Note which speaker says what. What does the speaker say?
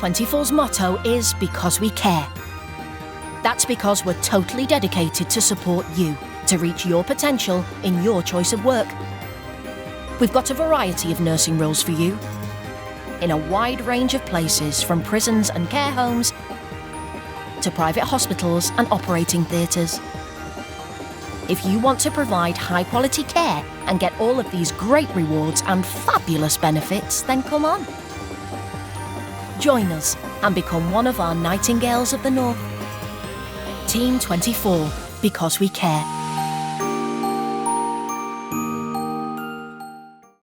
Speaker 1: Team24's motto is because we care. That's because we're totally dedicated to support you to reach your potential in your choice of work. We've got a variety of nursing roles for you in a wide range of places, from prisons and care homes to private hospitals and operating theatres. If you want to provide high-quality care and get all of these great rewards and fabulous benefits, then come on. Join us and become one of our Nightingales of the North. Team24, because we care.